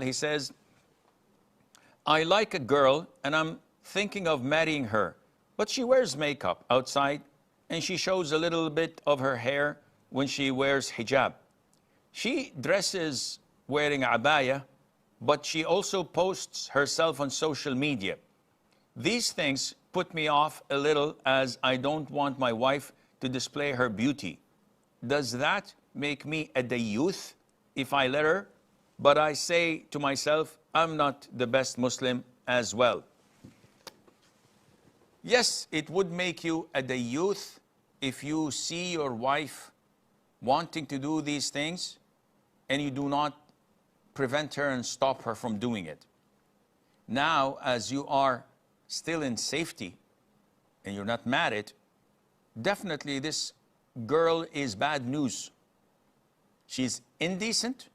He says, I like a girl and I'm thinking of marrying her, but she wears makeup outside and she shows a little bit of her hair when she wears hijab. She dresses wearing abaya, but she also posts herself on social media. These things put me off a little as I don't want my wife to display her beauty. Does that make me a dayyouth if I let her? But I say to myself, I'm not the best Muslim as well. Yes, it would make you a dayyouth if you see your wife wanting to do these things and you do not prevent her and stop her from doing it. Now, as you are still in safety and you're not married, definitely this girl is bad news. She's indecent.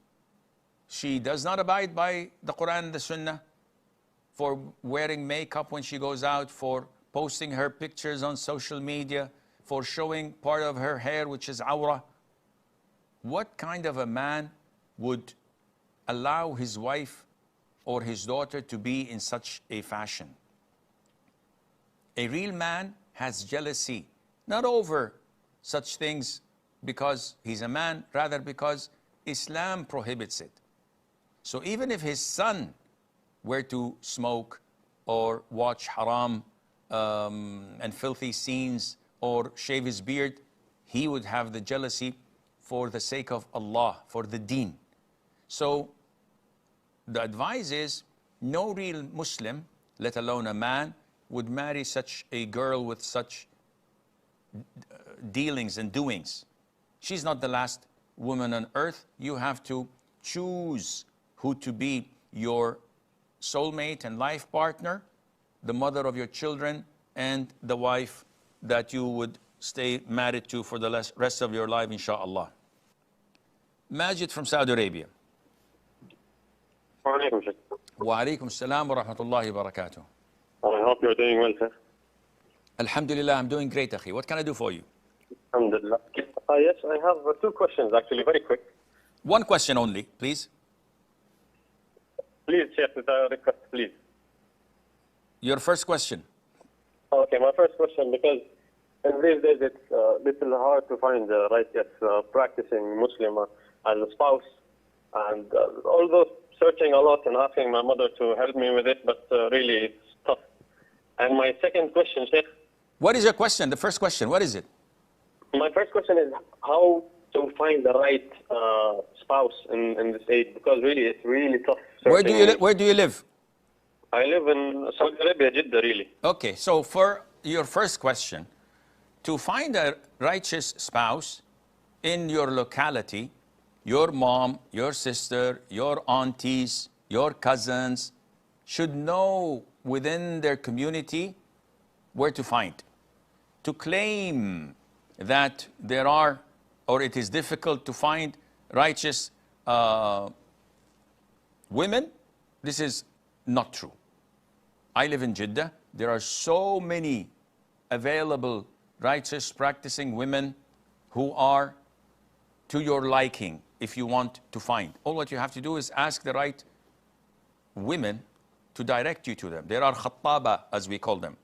She does not abide by the Quran and the Sunnah for wearing makeup when she goes out, for posting her pictures on social media, for showing part of her hair, which is awrah. What kind of a man would allow his wife or his daughter to be in such a fashion? A real man has jealousy, not over such things because he's a man, rather because Islam prohibits it. So even if his son were to smoke or watch haram and filthy scenes or shave his beard, he would have the jealousy for the sake of Allah, for the deen. So the advice is no real Muslim, let alone a man, would marry such a girl with such dealings and doings. She's not the last woman on earth. You have to choose who to be your soulmate and life partner, the mother of your children, and the wife that you would stay married to for the rest of your life, inshallah. Majid from Saudi Arabia. Wa alaikum salam wa rahmatullahi wa barakatuh. I hope you're doing well, sir. Alhamdulillah, I'm doing great, akhi. What can I do for you? Alhamdulillah. Yes, I have two questions, actually, very quick. One question only, please. Please, Sheikh, with a request, please. Your first question. Okay, my first question, because in these days it's a little hard to find the righteous practicing Muslim as a spouse. And although searching a lot and asking my mother to help me with it, but really it's tough. And my second question, Sheikh. What is your question? The first question, what is it? My first question is how to find the right spouse in this age, because really it's really tough. Where do you live? I live in Saudi Arabia, Jeddah, really. Okay, so for your first question, to find a righteous spouse in your locality, your mom, your sister, your aunties, your cousins should know within their community where to find. To claim that there are, or it is difficult to find righteous women, this is not true. I live in Jeddah. There are so many available righteous practicing women who are to your liking if you want to find. All what you have to do is ask the right women to direct you to them. There are khattaba, as we call them.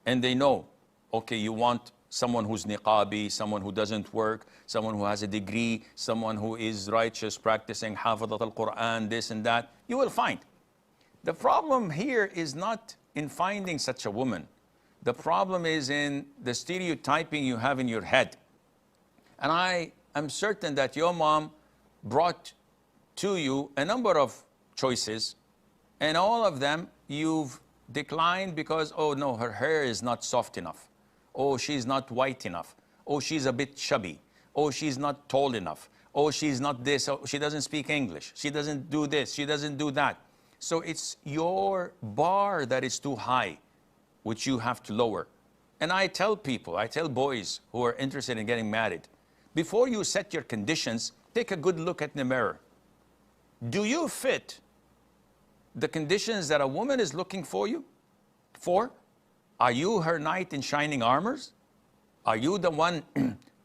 And they know, okay, you want someone who's niqabi, someone who doesn't work, someone who has a degree, someone who is righteous, practicing hafidat al-Quran, this and that. You will find. The problem here is not in finding such a woman. The problem is in the stereotyping you have in your head. And I am certain that your mom brought to you a number of choices, and all of them you've declined because, oh no, her hair is not soft enough. Oh, she's not white enough. Oh, she's a bit chubby. Oh, she's not tall enough. Oh, she's not this. Oh, she doesn't speak English. She doesn't do this. She doesn't do that. So it's your bar that is too high, which you have to lower. And I tell people, I tell boys who are interested in getting married, before you set your conditions, take a good look at the mirror. Do you fit the conditions that a woman is looking for you for? Are you her knight in shining armors? Are you the one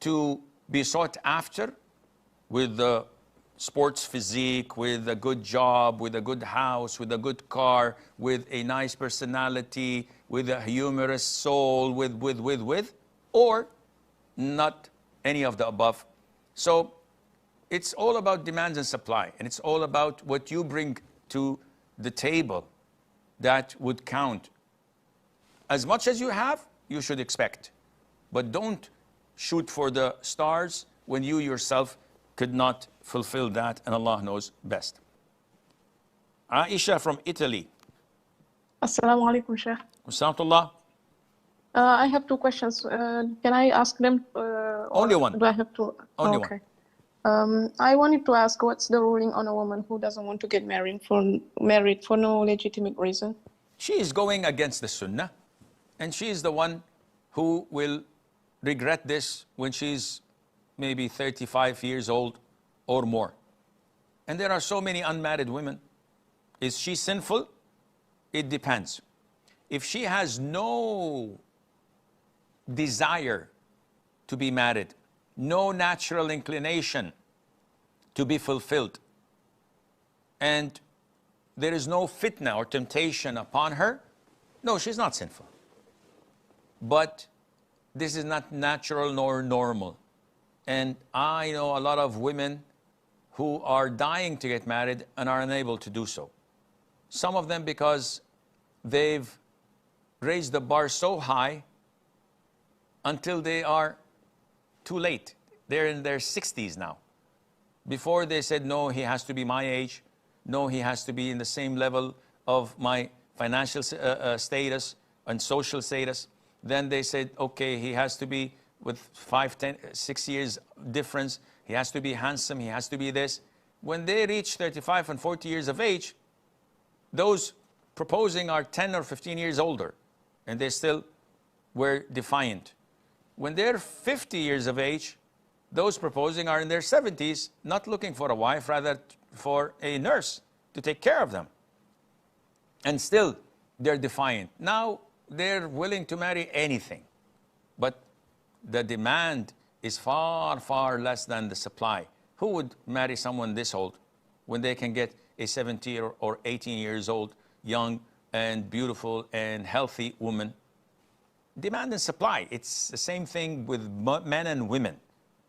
to be sought after with the sports physique, with a good job, with a good house, with a good car, with a nice personality, with a humorous soul, with, or not any of the above. So it's all about demands and supply, and it's all about what you bring to the table that would count. As much as you have, you should expect. But don't shoot for the stars when you yourself could not fulfill that, and Allah knows best. Aisha from Italy. Assalamu alaikum, Sheikh. Assalamualaikum. I have two questions. Can I ask them? Only one. Do I have to? Only okay. I wanted to ask, what's the ruling on a woman who doesn't want to get married for no legitimate reason? She is going against the Sunnah, and she is the one who will regret this when she's maybe 35 years old or more. And there are so many unmarried women. Is she sinful? It depends. If she has no desire to be married, no natural inclination to be fulfilled, and there is no fitna or temptation upon her, no, she's not sinful. But this is not natural nor normal. And I know a lot of women who are dying to get married and are unable to do so. Some of them because they've raised the bar so high until they are too late. They're in their 60s now. Before they said, no, he has to be my age. No, he has to be in the same level of my financial status and social status. Then they said, okay, he has to be with 5, 10, 6 years difference. He has to be handsome. He has to be this. When they reach 35 and 40 years of age, those proposing are 10 or 15 years older, and they still were defiant. When they're 50 years of age, those proposing are in their 70s, not looking for a wife, rather for a nurse to take care of them. And still, they're defiant. Now, they're willing to marry anything. But the demand is far, far less than the supply. Who would marry someone this old when they can get a 17 or 18 years old, young and beautiful and healthy woman? Demand and supply. It's the same thing with men and women.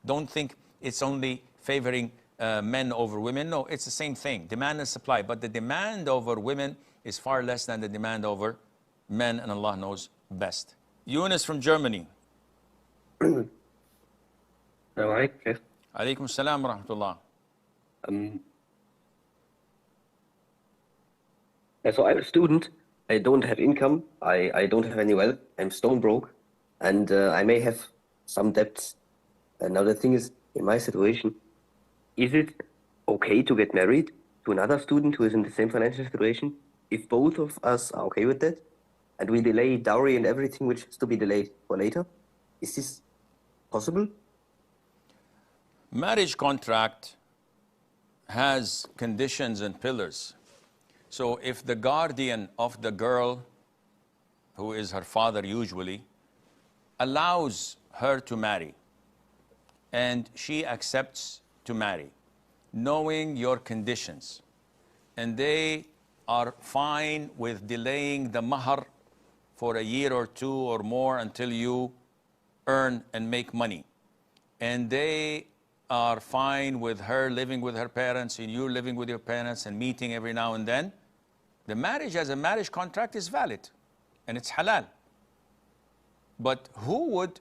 Don't think it's only favoring men over women. No, it's the same thing, demand and supply. But the demand over women is far less than the demand over men, and Allah knows best. Yunus from Germany. Alaikum salam wa rahmatullah. So I'm a student. I don't have income. I don't have any wealth. I'm stone broke. And I may have some debts. And now the thing is, in my situation, is it okay to get married to another student who is in the same financial situation? If both of us are okay with that, and we delay dowry and everything which is to be delayed for later, is this possible? Marriage contract has conditions and pillars. So if the guardian of the girl, who is her father usually, allows her to marry, and she accepts to marry, knowing your conditions, and they are fine with delaying the mahar for a year or two or more until you earn and make money, and they are fine with her living with her parents and you living with your parents and meeting every now and then, the marriage as a marriage contract is valid and it's halal. But who would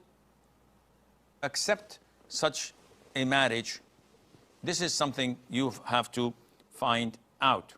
accept such a marriage? This is something you have to find out.